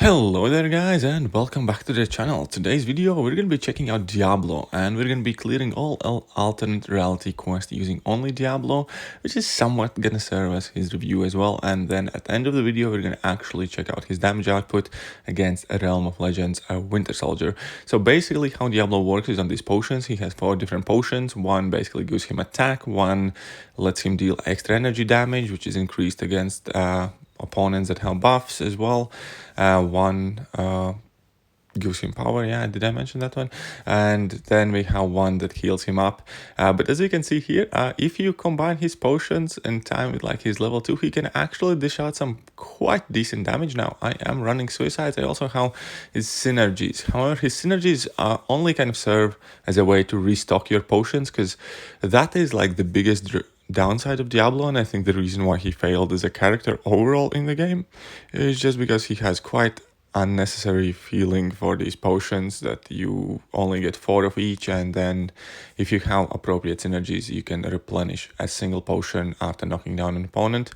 Hello there guys and welcome back to the channel. Today's video we're going to be checking out Diablo and we're going to be clearing all alternate reality quests using only Diablo, which is somewhat going to serve as his review as well. And then at the end of the video we're going to actually check out his damage output against a Realm of Legends Winter Soldier. So basically how Diablo works is on these potions. He has 4 different potions. One basically gives him attack, one lets him deal extra energy damage, which is increased against opponents that have buffs as well. One gives him power, yeah, did I mention that one? And then we have one that heals him up. But as you can see here, if you combine his potions in time with like his level 2, he can actually dish out some quite decent damage. Now I am running suicides. I also have his synergies. However, his synergies only kind of serve as a way to restock your potions, because that is like the biggest downside of Diablo, and I think the reason why he failed as a character overall in the game is just because he has quite unnecessary feeling for these potions that you only get 4 of each, and then if you have appropriate synergies you can replenish a single potion after knocking down an opponent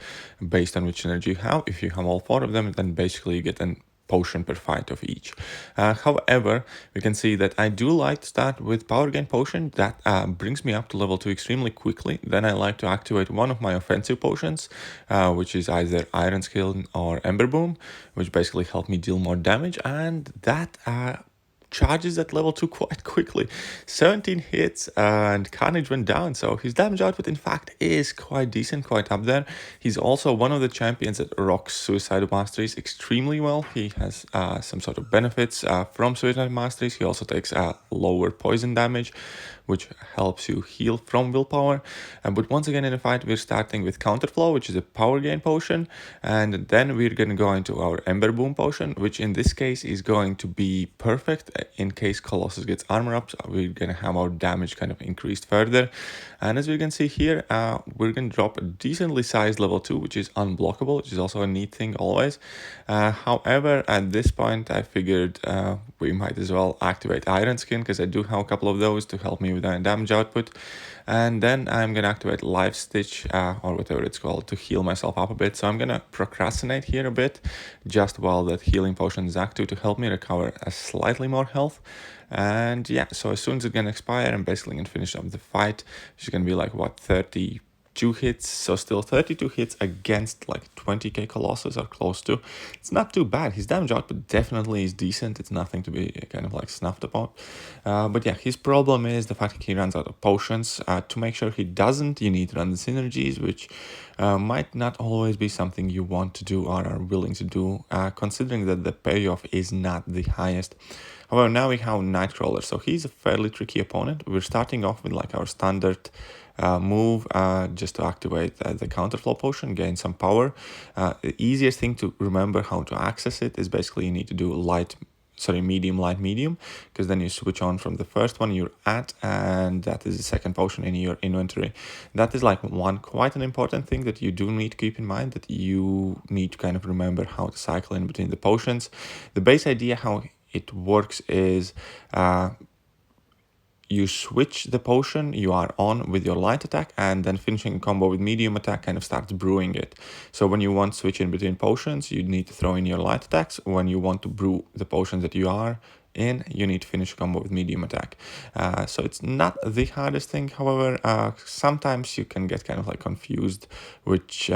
based on which synergy you have. If you have all 4 of them, then basically you get an potion per fight of each. However, we can see that I do like to start with power gain potion. That brings me up to level 2 extremely quickly. Then I like to activate one of my offensive potions, which is either Iron Skill or Ember Boom, which basically help me deal more damage, and that charges at level 2 quite quickly. 17 hits and Carnage went down, so his damage output in fact is quite decent, quite up there. He's also one of the champions that rocks Suicide Masteries extremely well. He has some sort of benefits from Suicide Masteries. He also takes lower poison damage, which helps you heal from willpower. But once again in a fight we're starting with Counterflow, which is a power gain potion, and then we're going to go into our Ember Boom potion, which in this case is going to be perfect in case Colossus gets armor up. So we're going to have our damage kind of increased further. And as we can see here, we're going to drop a decently sized level 2, which is unblockable, which is also a neat thing always. However, at this point I figured we might as well activate Iron Skin, because I do have a couple of those to help me with damage output. And then I'm gonna activate Life Stitch or whatever it's called to heal myself up a bit. So I'm gonna procrastinate here a bit just while that healing potion is active to help me recover a slightly more health. And yeah, so as soon as it's gonna expire, I'm basically gonna finish up the fight, which is gonna be like what, 32 hits, so still 32 hits against like 20k Colossus or close to. It's not too bad. His damage output definitely is decent. It's nothing to be kind of like snuffed about. But yeah, his problem is the fact that he runs out of potions. To make sure he doesn't, you need to run the synergies, which might not always be something you want to do or are willing to do, considering that the payoff is not the highest. However, now we have Nightcrawler, so he's a fairly tricky opponent. We're starting off with like our standard move just to activate the Counterflow potion, gain some power. The easiest thing to remember how to access it is basically you need to do medium, light, medium, because then you switch on from the first one you're at, and that is the second potion in your inventory. That is like quite an important thing that you do need to keep in mind, that you need to kind of remember how to cycle in between the potions. The base idea how it works is you switch the potion you are on with your light attack, and then finishing a combo with medium attack kind of starts brewing it. So when you want to switch in between potions, you need to throw in your light attacks. When you want to brew the potions that you are in, you need to finish a combo with medium attack. So it's not the hardest thing. However, sometimes you can get kind of like confused which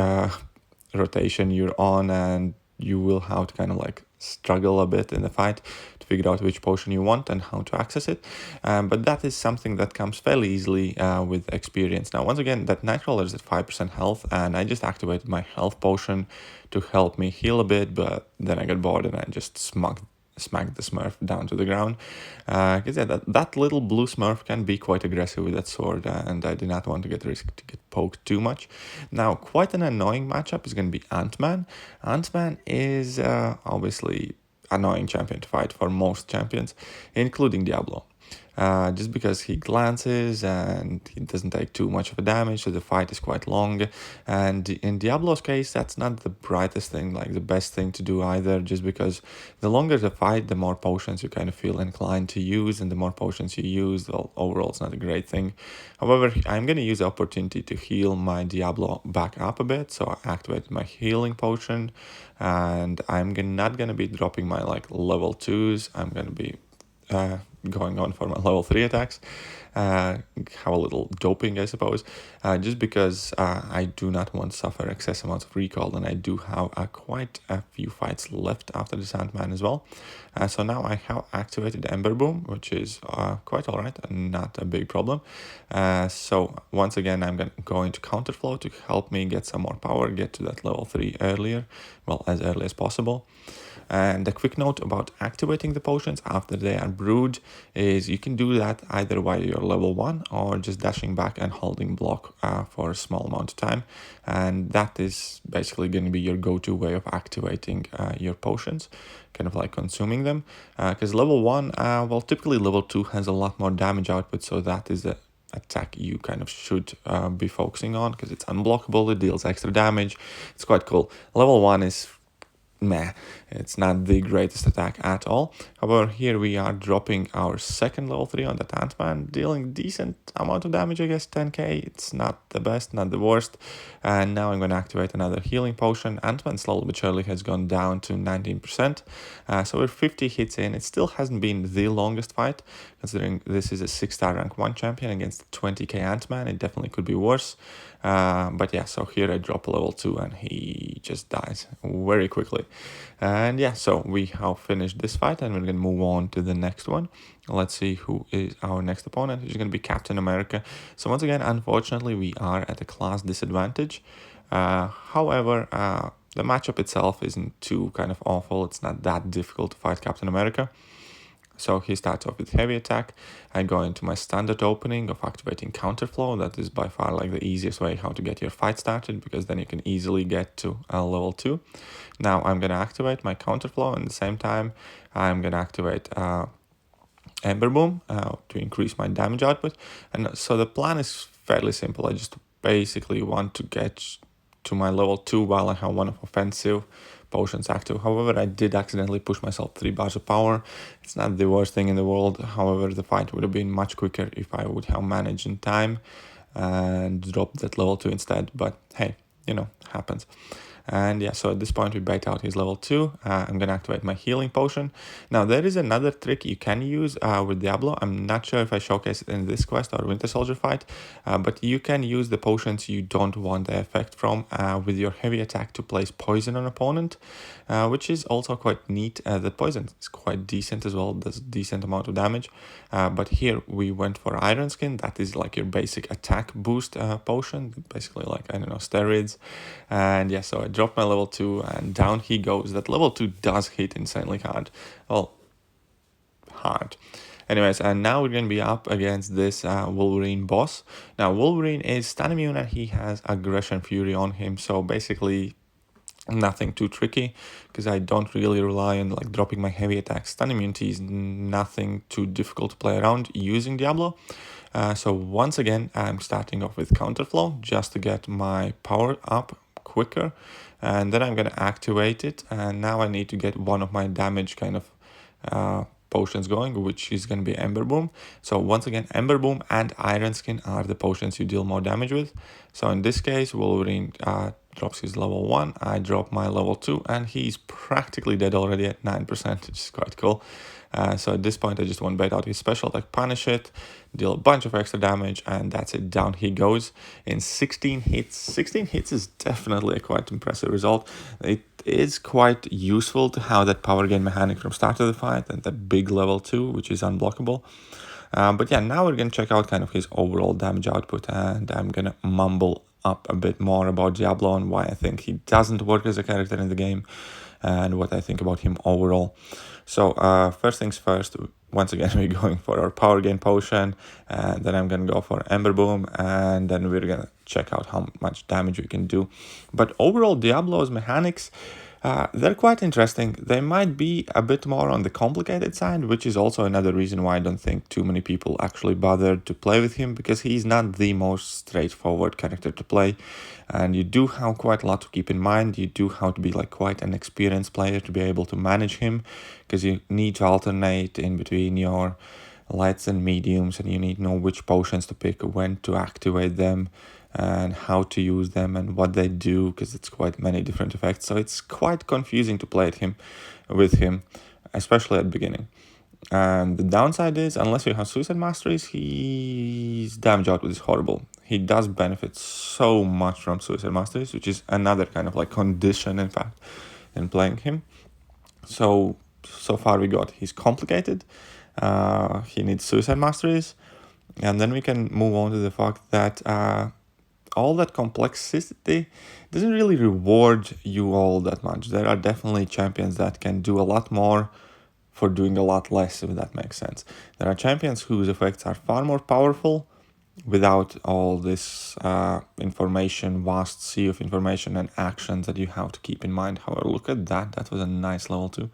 rotation you're on, and you will have to kind of like struggle a bit in the fight to figure out which potion you want and how to access it. But that is something that comes fairly easily with experience. Now, once again, that Nightcrawler is at 5% health, and I just activated my health potion to help me heal a bit, but then I got bored and I just smacked the Smurf down to the ground. Because yeah, that little blue Smurf can be quite aggressive with that sword, and I did not want to get poked too much. Now, quite an annoying matchup is going to be Ant-Man. Ant-Man is obviously annoying champion to fight for most champions, including Diablo. just because he glances and he doesn't take too much of a damage, so the fight is quite long. And in Diablo's case, that's not the brightest thing, like the best thing to do either, just because the longer the fight, the more potions you kind of feel inclined to use, and the more potions you use, well, overall it's not a great thing. However, I'm going to use the opportunity to heal my Diablo back up a bit, so I activated my healing potion, and I'm not going to be dropping my like level 2s. I'm going to be going on for my level 3 attacks, have a little doping, I suppose, just because I do not want to suffer excess amounts of recall, and I do have quite a few fights left after the Sandman as well. So now I have activated Ember Boom, which is quite alright and not a big problem. So once again, I'm going to counterflow to help me get some more power, get to that level 3 earlier, well, as early as possible. And a quick note about activating the potions after they are brewed is you can do that either while you're level 1 or just dashing back and holding block for a small amount of time. And that is basically going to be your go-to way of activating your potions, kind of like consuming them. Because level 1, well, typically level 2 has a lot more damage output, so that is the attack you kind of should be focusing on, because it's unblockable, it deals extra damage, it's quite cool. Level 1 is meh, it's not the greatest attack at all. However, here we are dropping our second level 3 on that Ant-Man, dealing decent amount of damage, I guess 10k. It's not the best, not the worst. And now I'm going to activate another healing potion. Ant-Man slowly but surely has gone down to 19%. So we're 50 hits in. It still hasn't been the longest fight, considering this is a 6-star rank 1 champion against 20k Ant-Man. It definitely could be worse. But yeah, so here I drop a level 2 and he just dies very quickly. And yeah, so we have finished this fight and we're going to move on to the next one. Let's see who is our next opponent. It's going to be Captain America. So once again, unfortunately, we are at a class disadvantage. However, the matchup itself isn't too kind of awful. It's not that difficult to fight Captain America. So he starts off with heavy attack. I go into my standard opening of activating counterflow. That is by far like the easiest way how to get your fight started, because then you can easily get to level 2. Now I'm going to activate my counterflow, and at the same time I'm going to activate Ember Boom to increase my damage output. And so the plan is fairly simple. I just basically want to get to my level 2 while I have one of offensive potions active. However, I did accidentally push myself 3 bars of power. It's not the worst thing in the world. However, the fight would have been much quicker if I would have managed in time and dropped that level 2 instead. But hey, you know, happens. And yeah, so at this point we bait out his level 2. I'm going to activate my healing potion. Now there is another trick you can use with Diablo. I'm not sure if I showcase it in this quest or Winter Soldier fight, but you can use the potions you don't want the effect from with your heavy attack to place poison on opponent, which is also quite neat. The poison is quite decent as well, does a decent amount of damage. But here we went for Iron Skin. That is like your basic attack boost potion, basically like, I don't know, steroids. And yeah, so I dropped my level 2 and down he goes. That level 2 does hit insanely hard. Well, hard. Anyways, and now we're going to be up against this Wolverine Boss. Now, Wolverine is stun immune and he has Aggression Fury on him. So basically nothing too tricky, because I don't really rely on like dropping my heavy attack. Stun immunity is nothing too difficult to play around using Diablo. So once again, I'm starting off with counterflow just to get my power up quicker, and then I'm going to activate it, and now I need to get one of my damage kind of potions going, which is going to be Ember Boom. So once again, Ember Boom and Iron Skin are the potions you deal more damage with. So in this case, Wolverine drops his level 1, I drop my level 2, and he's practically dead already at 9%, which is quite cool. So at this point, I just want to bait out his special attack, punish it, deal a bunch of extra damage, and that's it. Down he goes in 16 hits. 16 hits is definitely a quite impressive result. It is quite useful to have that power gain mechanic from start of the fight and that big level 2, which is unblockable. But yeah, now we're going to check out kind of his overall damage output, and I'm going to mumble up a bit more about Diablo and why I think he doesn't work as a character in the game and what I think about him overall. So first things first, once again we're going for our power gain potion, and then I'm going to go for Ember Boom, and then we're going to check out how much damage we can do. But overall, Diablo's mechanics They're quite interesting. They might be a bit more on the complicated side, which is also another reason why I don't think too many people actually bothered to play with him, because he's not the most straightforward character to play, and you do have quite a lot to keep in mind. You do have to be like quite an experienced player to be able to manage him, because you need to alternate in between your lights and mediums, and you need to know which potions to pick, when to activate them, and how to use them and what they do, because it's quite many different effects. So it's quite confusing to play with him, especially at the beginning. And the downside is, unless you have Suicide Masteries, his damage output is horrible. He does benefit so much from Suicide Masteries, which is another kind of like condition, in fact, in playing him. So far we got, he's complicated, he needs Suicide Masteries, and then we can move on to the fact that all that complexity doesn't really reward you all that much. There are definitely champions that can do a lot more for doing a lot less, if that makes sense. There are champions whose effects are far more powerful without all this information, vast sea of information and actions that you have to keep in mind. However, look at that. That was a nice level too.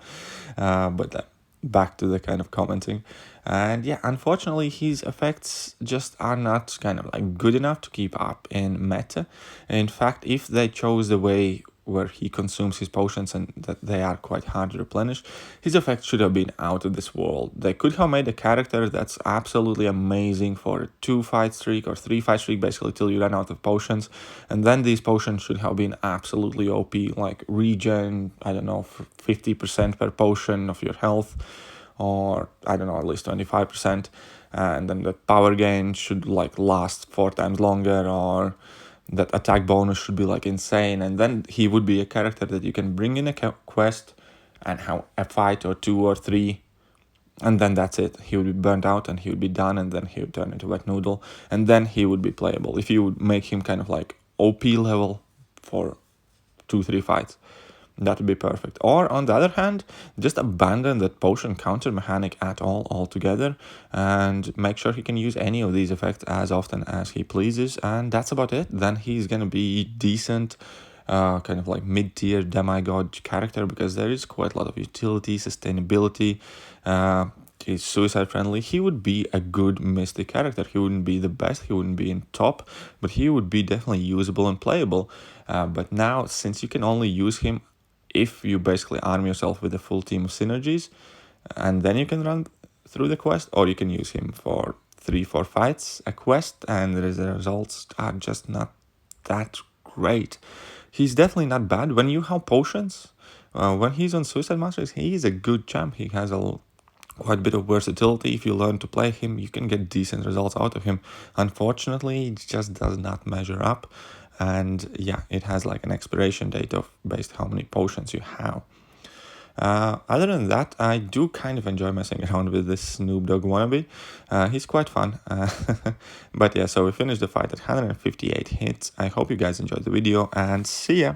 But back to the kind of commenting. And yeah, unfortunately, his effects just are not kind of like good enough to keep up in meta. In fact, if they chose the way where he consumes his potions and that they are quite hard to replenish, his effects should have been out of this world. They could have made a character that's absolutely amazing for a 2-fight streak or 3-fight streak, basically till you run out of potions, and then these potions should have been absolutely OP, like regen, I don't know, 50% per potion of your health, or I don't know, at least 25%, and then the power gain should like last 4 times longer, or that attack bonus should be like insane, and then he would be a character that you can bring in a quest and have a fight or 2 or 3, and then that's it. He would be burnt out and he would be done, and then he would turn into wet noodle, and then he would be playable if you would make him kind of like OP level for 2-3 fights. That would be perfect. Or on the other hand, just abandon that potion counter mechanic at all altogether, and make sure he can use any of these effects as often as he pleases, and that's about it. Then he's gonna be decent, kind of like mid-tier demigod character, because there is quite a lot of utility, sustainability. He's suicide friendly. He would be a good mystic character. He wouldn't be the best, he wouldn't be in top, but he would be definitely usable and playable. But now, since you can only use him if you basically arm yourself with a full team of synergies, and then you can run through the quest, or you can use him for 3-4 fights a quest, and the results are just not that great. He's definitely not bad when you have potions. When he's on Suicide Masters, he is a good champ. He has quite a bit of versatility. If you learn to play him, you can get decent results out of him. Unfortunately, it just does not measure up. And yeah, it has like an expiration date of based how many potions you have. Other than that, I do kind of enjoy messing around with this Snoop Dogg wannabe. He's quite fun. But yeah, so we finished the fight at 158 hits. I hope you guys enjoyed the video, and see ya!